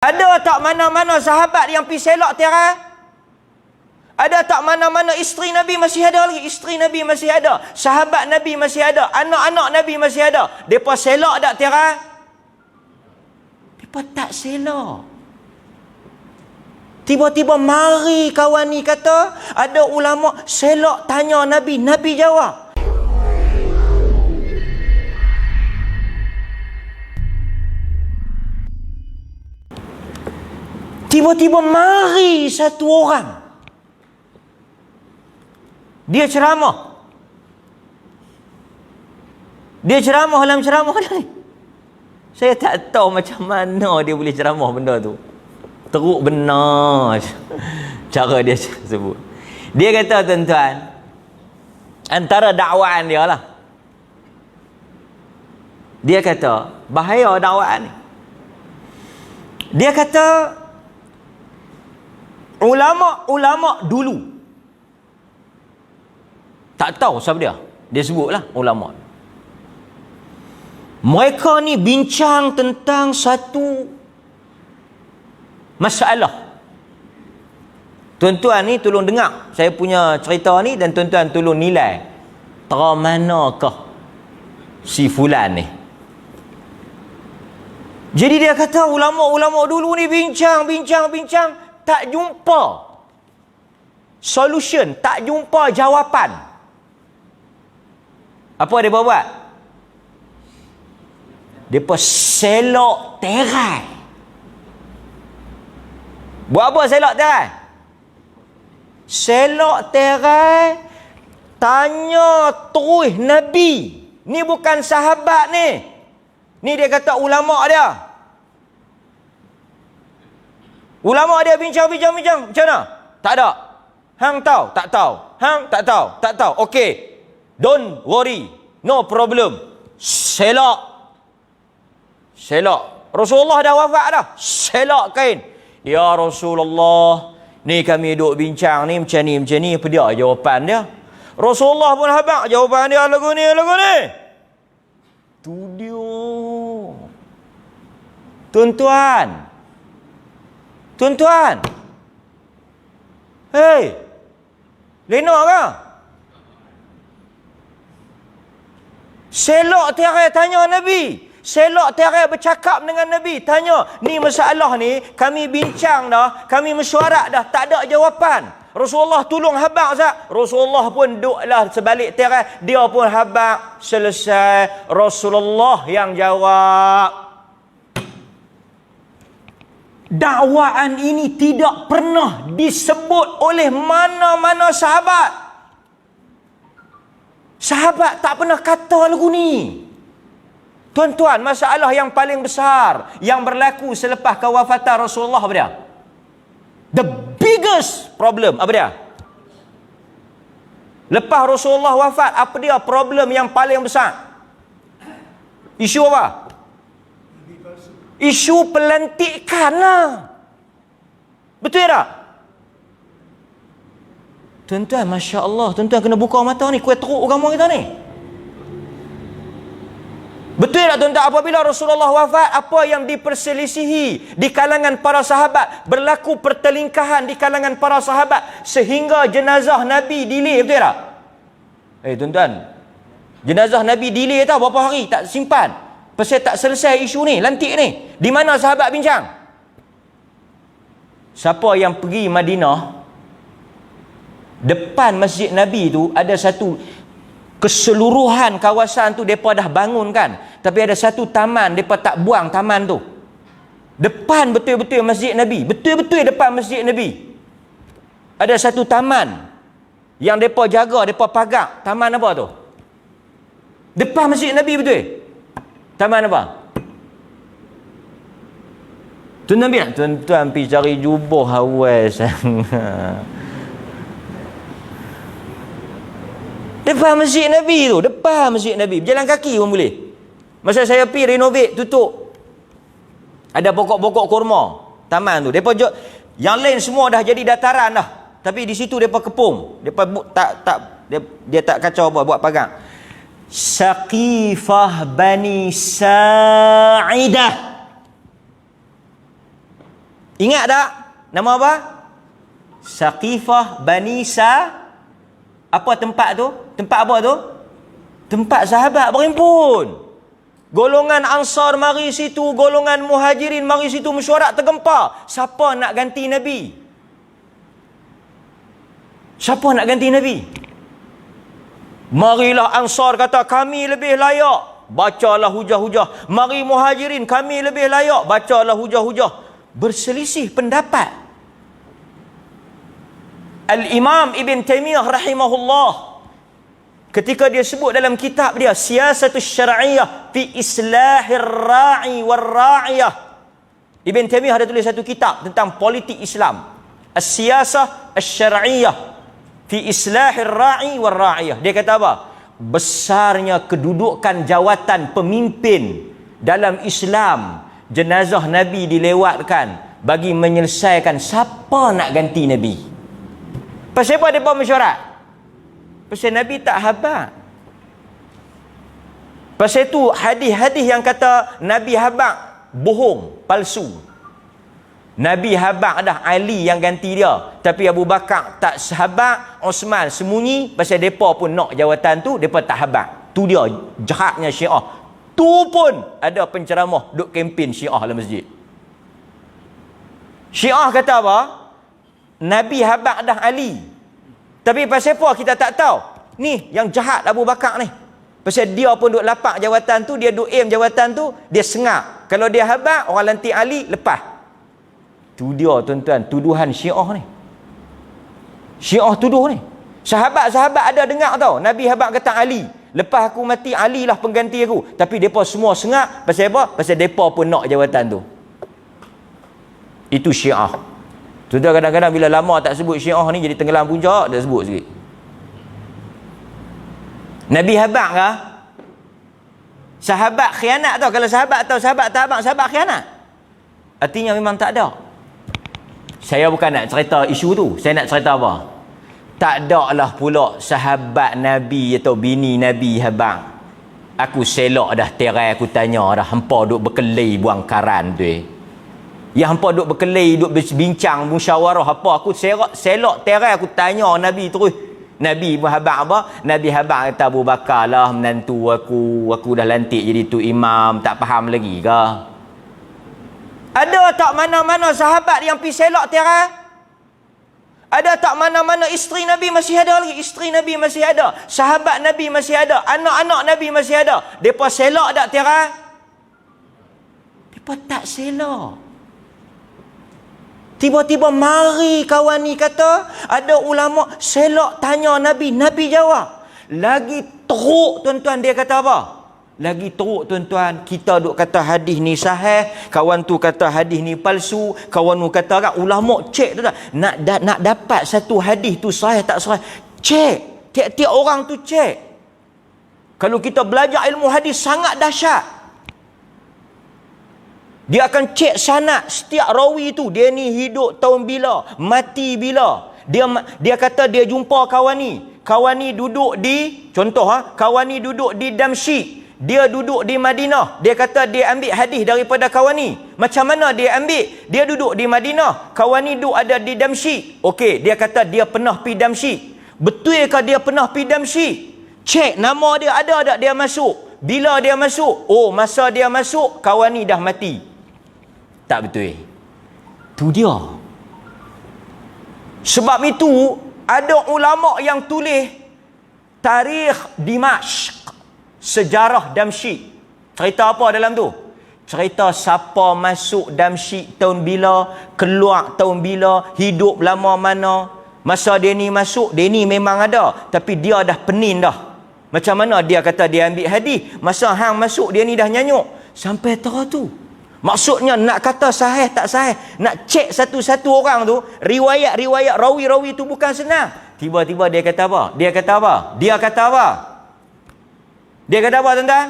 Ada tak mana-mana sahabat yang pergi selak tiara? Ada tak mana-mana isteri Nabi masih ada lagi? Isteri Nabi masih ada. Sahabat Nabi masih ada. Anak-anak Nabi masih ada. Mereka selak tak tiara? Mereka tak selak. Tiba-tiba mari kawan ni kata, ada ulama selak tanya Nabi. Nabi jawab. Tiba-tiba mari satu orang. Dia ceramah. Dia ceramah dalam ceramah ni. Saya tak tahu macam mana dia boleh ceramah benda tu. Teruk benar cara dia sebut. Dia kata, tuan-tuan, antara dakwaan dia lah. Dia kata, bahaya dakwaan ni. Dia kata, ulama-ulama dulu, tak tahu siapa dia. Dia sebutlah ulama. Mereka ni bincang tentang satu masalah. Tuan-tuan ni tolong dengar saya punya cerita ni, dan tuan-tuan tolong nilai tera manakah si fulan ni. Jadi dia kata ulama-ulama dulu ni bincang, tak jumpa solution, tak jumpa jawapan. Apa dia buat? Depa selok terai. Buat apa selok terai? Selok terai, tanya terus Nabi. Ni bukan sahabat ni. Ni dia kata ulama dia. Ulama dia bincang. Macam mana? Tak ada. Hang tahu? Tak tahu. Hang tak tahu? Tak tahu. Okey. Don't worry. No problem. Selak. Rasulullah dah wafat dah. Selak kain. Ya Rasulullah, ni kami duk bincang ni macam ni. Apa dia jawapan dia? Rasulullah pun habaq jawapan dia lagu ni. Tu dia. Tuan-tuan. Hei. Lena ke? Selok tiara tanya Nabi. Selok tiara bercakap dengan Nabi. Tanya, ni masalah ni kami bincang dah, kami mesyuarat dah, tak ada jawapan. Rasulullah tolong habaq Zat. Rasulullah pun duduklah sebalik tiara. Dia pun habaq. Selesai. Rasulullah yang jawab. Dakwaan ini tidak pernah disebut oleh mana-mana sahabat. Sahabat tak pernah kata lagu ni. Tuan-tuan, masalah yang paling besar yang berlaku selepas kewafatan Rasulullah apa dia? The biggest problem apa dia? Lepas Rasulullah wafat, apa dia problem yang paling besar? Isu apa? Isu pelantikan lah. Betul tak? Tuan-tuan, Masya Allah, tuan-tuan kena buka mata ni. Kuih teruk agama kita ni. Betul tak tuan-tuan? Apabila Rasulullah wafat, apa yang diperselisihi di kalangan para sahabat, berlaku pertelingkahan di kalangan para sahabat, sehingga jenazah Nabi delay. Betul tak? Tuan-tuan, jenazah Nabi delay tau berapa hari, tak simpan. Pasal tak selesai isu ni, lantik ni. Di mana sahabat bincang? Siapa yang pergi Madinah, depan Masjid Nabi tu ada satu, keseluruhan kawasan tu mereka dah bangun kan, tapi ada satu taman, mereka tak buang taman tu. Depan betul-betul Masjid Nabi, betul-betul depan Masjid Nabi, ada satu taman yang mereka jaga, mereka pagar. Taman apa tu? Depan Masjid Nabi betul. Taman apa? Tuan-tuan bilang, tuan-tuan pergi cari jubah awal sangat. Depan Masjid Nabi tu, depan Masjid Nabi. Berjalan kaki pun boleh. Masa saya pergi renovate, tutup. Ada pokok-pokok kurma, taman tu. Yang lain semua dah jadi dataran dah. Tapi di situ depa kepung. Depa dia tak kacau apa, buat pagar. Saqifah Bani Sa'idah. Ingat tak? Nama apa? Saqifah Bani apa tempat tu? Tempat apa tu? Tempat sahabat berhimpun. Golongan Ansar mari situ, golongan Muhajirin mari situ, mesyuarat tergempar. Siapa nak ganti Nabi? Siapa nak ganti Nabi? Marilah Ansar kata kami lebih layak. Bacalah hujah-hujah. Mari Muhajirin, kami lebih layak. Bacalah hujah-hujah. Berselisih pendapat. Al-Imam Ibn Taymiyah rahimahullah, ketika dia sebut dalam kitab dia Siyasatus Syar'iyyah fi Islahir Ra'i wal Ra'iyah, Ibn Taymiyah ada tulis satu kitab tentang politik Islam, As-Siyasah Asy-Syar'iyyah fi Islahir Ra'i wal Ra'iyah. Dia kata apa? Besarnya kedudukan jawatan pemimpin dalam Islam. Jenazah Nabi dilewatkan bagi menyelesaikan siapa nak ganti Nabi. Pasal apa mereka mesyuarat? Pasal Nabi tak habaq. Pasal itu hadis-hadis yang kata Nabi habaq bohong, palsu. Nabi habaq dah Ali yang ganti dia, tapi Abu Bakar tak sahabaq, Osman sembunyi. Pasal mereka pun nak jawatan tu, mereka tak habaq. Tu dia jahatnya Syiah. Tu pun ada penceramah duk kempen Syiah dalam masjid. Syiah kata apa? Nabi habaq dah Ali. Tapi pasal apa kita tak tahu? Ni yang jahat Abu Bakar ni. Pasal dia pun duk lapak jawatan tu, dia duk aim jawatan tu, dia sengak. Kalau dia habaq, orang lantik Ali lepas. Tu dia tuan-tuan, tuduhan Syiah ni. Syiah tuduh ni. Sahabat-sahabat ada dengar tau, Nabi habaq kata Ali. Lepas aku mati, Ali lah pengganti aku. Tapi mereka semua sengak. Pasal apa? Pasal mereka pun nak jawatan tu. Itu Syiah. Sudah kadang-kadang bila lama tak sebut Syiah ni, jadi tenggelam puncak, tak sebut sikit. Nabi habaq kah? Sahabat khianat tau. Kalau sahabat tahu sahabat tak habaq, sahabat khianat. Artinya memang tak ada. Saya bukan nak cerita isu tu. Saya nak cerita apa? Tak ada lah pula sahabat Nabi atau bini Nabi habaq. Aku selok dah terai, aku tanya dah, hampa duk berkelai buang karan tu Ya hampa duk berkelai, duk berbincang, musyawarah apa, aku selok terai, aku tanya Nabi terus. Nabi pun habaq apa? Nabi habaq kata Abu Bakar lah menantu aku dah lantik jadi tu imam, tak faham lagi ke? Ada tak mana-mana sahabat yang pergi selok terai? Ada tak mana-mana isteri Nabi masih ada lagi? Isteri Nabi masih ada. Sahabat Nabi masih ada. Anak-anak Nabi masih ada. Mereka selok tak tiara? Mereka tak selok. Tiba-tiba mari kawan ni kata, ada ulama selok tanya Nabi. Nabi jawab. Lagi teruk tuan-tuan, dia kata apa? Lagi teruk tuan-tuan, kita duk kata hadis ni sahih, kawan tu kata hadis ni palsu, kawan tu kata kan, ulama cek tu tak, nak dapat satu hadis tu sahih tak sahih, cek, tiap-tiap orang tu cek. Kalau kita belajar ilmu hadis sangat dahsyat, dia akan cek sanad setiap rawi tu, dia ni hidup tahun bila, mati bila. Dia kata dia jumpa kawan ni duduk di, contoh kawan ni duduk di Damsyik, dia duduk di Madinah. Dia kata dia ambil hadis daripada kawan ni. Macam mana dia ambil? Dia duduk di Madinah, kawan ni duduk ada di Damsyik. Okey, dia kata dia pernah pergi Damsyik. Betulkah dia pernah pergi Damsyik? Cek nama dia ada tak dia masuk? Bila dia masuk? Oh, masa dia masuk kawan ni dah mati. Tak betul. Tu dia. Sebab itu ada ulama yang tulis Tarikh Dimashq, sejarah Damsyik. Cerita apa dalam tu? Cerita siapa masuk Damsyik tahun bila, keluar tahun bila, hidup lama mana. Masa dia ni masuk, dia ni memang ada, tapi dia dah penin dah. Macam mana dia kata dia ambil hadis, masa hang masuk dia ni dah nyanyuk. Sampai tahu tu. Maksudnya nak kata sahih tak sahih, nak cek satu-satu orang tu, riwayat-riwayat, rawi-rawi tu bukan senang. Tiba-tiba dia kata apa? Dia kata apa? Dia kata apa? Dia kata apa tuan-tuan?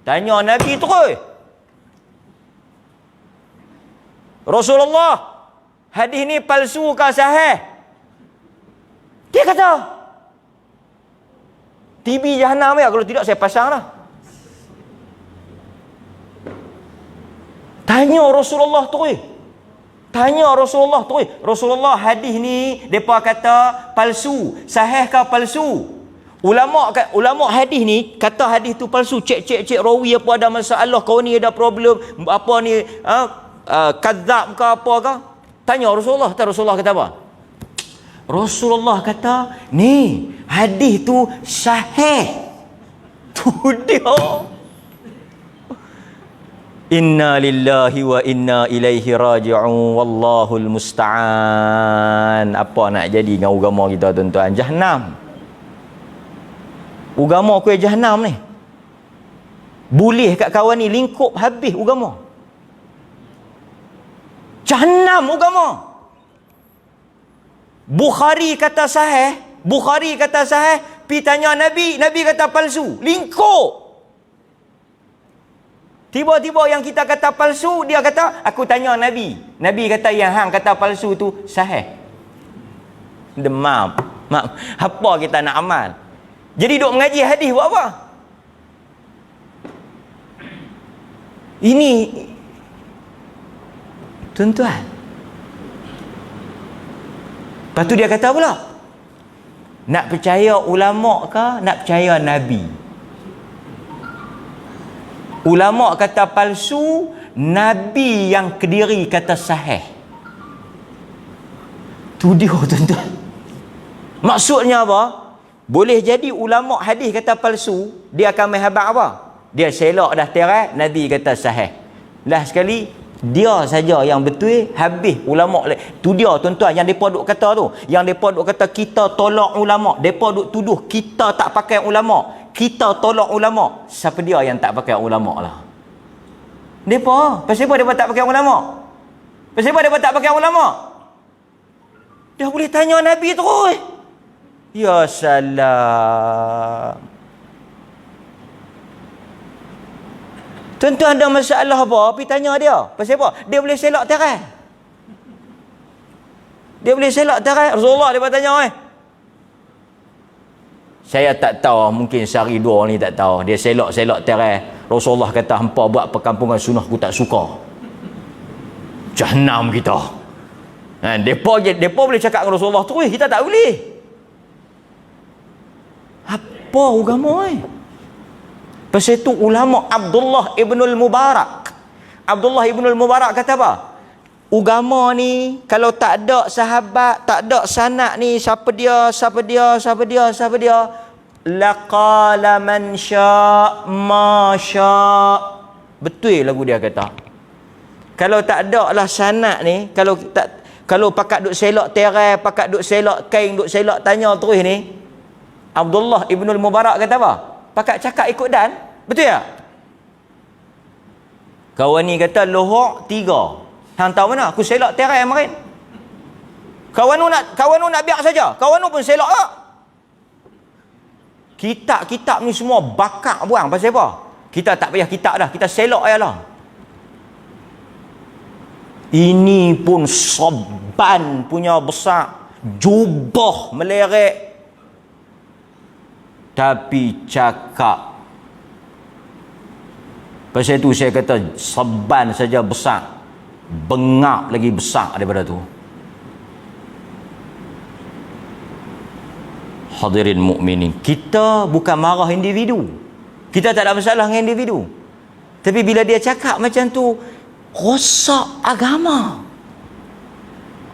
Tanya Nabi terus. Rasulullah, hadis ni palsu ke sahih? Dia kata, TV Jahannam ya, kalau tidak saya pasang lah. Tanya Rasulullah terus. Tanya Rasulullah tu, Rasulullah hadis ni depa kata palsu, sahih ke palsu? Ulama hadis ni kata hadis tu palsu, cek rawi apa ada masalah, kau ni ada problem apa ni, kadzab ke apa ke? Tanya Rasulullah, Rasulullah kata apa? Rasulullah kata, ni hadis tu sahih. Tu dia. Inna lillahi wa inna ilaihi raji'un, wallahul musta'an. Apa nak jadi dengan agama kita tuan-tuan? Jahannam. Agama aku jahannam ni. Boleh kat kawan ni lingkup habis agama. Jahannam agama. Bukhari kata sahih, pi tanya Nabi kata palsu. Lingkup. Tiba-tiba yang kita kata palsu, dia kata, aku tanya Nabi. Nabi kata yang hang kata palsu tu sahih. Demam. Apa kita nak amal? Jadi duk mengaji hadis buat apa? Ini tuan-tuan. Lepas tu dia kata pula, nak percaya ulama ke nak percaya Nabi? Ulama kata palsu, Nabi yang kediri kata sahih. Tu dia tuan-tuan. Maksudnya apa? Boleh jadi ulama hadis kata palsu, dia akan main habaq apa? Dia selok dah terai, Nabi kata sahih. Lah sekali, dia saja yang betul, habis ulama. Tu dia tuan-tuan yang depa duk kata tu. Yang depa duk kata kita tolak ulama, depa duk tuduh kita tak pakai ulama. Kita tolak ulama. Siapa dia yang tak pakai ulama lah? Depa. Pasal apa depa tak pakai ulama? Pasal apa depa tak pakai ulama? Dia boleh tanya Nabi terus. Ya salam. Tuan-tuan ada masalah apa? Pergi tanya dia. Pasal apa? Dia boleh selak terai. Dia boleh selak terai. Rasulullah dia tanya, saya tak tahu, mungkin sehari dua ni tak tahu. Dia selok terai. Rasulullah kata, hampa buat perkampungan sunnah aku tak suka. Jahannam kita. Depa boleh cakap dengan Rasulullah terus, kita tak boleh. Apa agama Pasal itu ulama Abdullah ibnul Mubarak. Abdullah ibnul Mubarak kata apa? Agama ni kalau tak ada sahabat, tak ada sanad ni, siapa dia, laqala man sya' ma sya'. Betul lagu dia kata. Kalau tak ada lah sanad ni, kalau pakat duk selok terai, pakat duk selok kain, duk selok tanya terus ni, Abdullah ibnul Mubarak kata apa? Pakat cakap ikut dan. Betul tak? Kawan ni kata lohok 3. Hang tahu mana? Aku selak terai kemarin. Kawan nu nak biar saja. Kawan nu pun selak tak. Kitab-kitab ni semua bakar buang. Pasal apa? Kita tak payah kitab dah. Kita selak ayalah. Ini pun saban punya besar. Jubah melerek. Tapi cakap. Pasal itu saya kata saban saja besar. Bengap lagi besar daripada tu. Hadirin mukminin, kita bukan marah individu. Kita tak ada masalah dengan individu. Tapi bila dia cakap macam tu, rosak agama.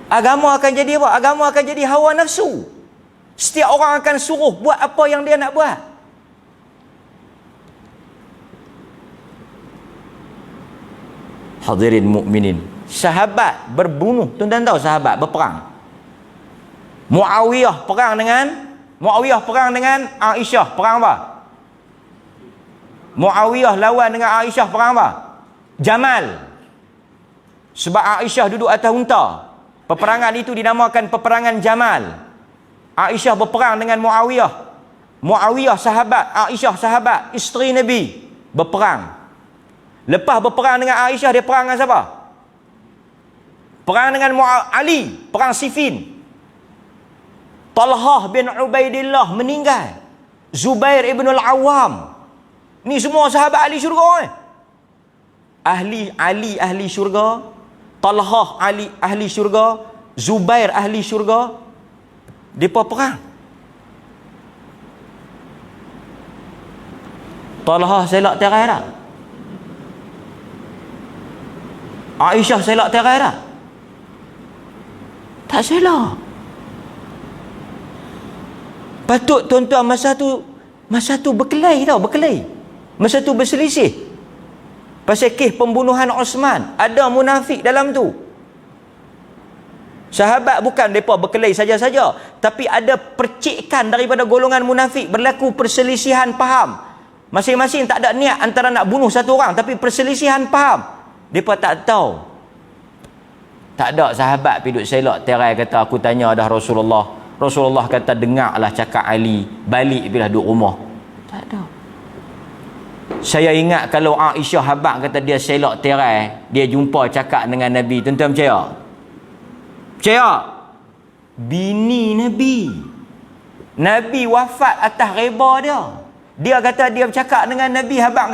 Agama akan jadi apa? Agama akan jadi hawa nafsu. Setiap orang akan suruh buat apa yang dia nak buat. Hadirin mukminin, sahabat berbunuh. Tuan-tuan tahu sahabat berperang. Muawiyah perang dengan Aisyah. Perang apa? Muawiyah lawan dengan Aisyah. Perang apa? Jamal. Sebab Aisyah duduk atas unta. Peperangan itu dinamakan peperangan Jamal. Aisyah berperang dengan Muawiyah. Muawiyah sahabat, Aisyah sahabat, isteri Nabi. Berperang. Lepas berperang dengan Aisyah, dia perang dengan siapa? Perang dengan Ali, perang Siffin. Talhah bin Ubaidillah meninggal. Zubair ibn al-Awwam. Ni semua sahabat ahli syurga. Ahli syurga. Talhah ahli syurga, Zubair ahli syurga, depa perang. Talhah selak terai dah. Aisyah selak terai dah. Tak selak. Patut tuan-tuan masa tu berkelahi tau, berkelahi. Masa tu berselisih. Pasal kes pembunuhan Osman, ada munafik dalam tu. Sahabat bukan mereka berkelahi saja-saja, tapi ada percikan daripada golongan munafik, berlaku perselisihan faham. Masing-masing tak ada niat antara nak bunuh satu orang, tapi perselisihan faham. Mereka tak tahu. Tak ada sahabat pergi duduk selak terai kata aku tanya dah Rasulullah. Rasulullah kata dengarlah cakap Ali, balik bila duduk rumah. Tak ada. Saya ingat kalau Aisyah habaq kata dia selak terai, dia jumpa cakap dengan Nabi, tuan-tuan percaya? Percaya? Bini Nabi. Nabi wafat atas reba dia. Dia kata dia bercakap dengan Nabi, habaq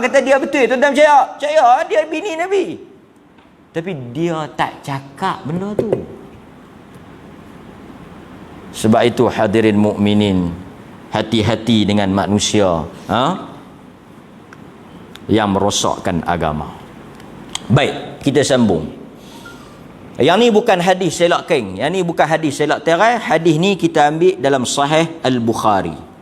kata dia betul. Tuan-tuan percaya? Percaya dia bini Nabi. Tapi dia tak cakap benda tu. Sebab itu hadirin mukminin, hati-hati dengan manusia yang merosakkan agama. Baik, kita sambung. Yang ni bukan hadis selak keng, yang ni bukan hadis selak terai. Hadis ni kita ambil dalam Sahih Al-Bukhari.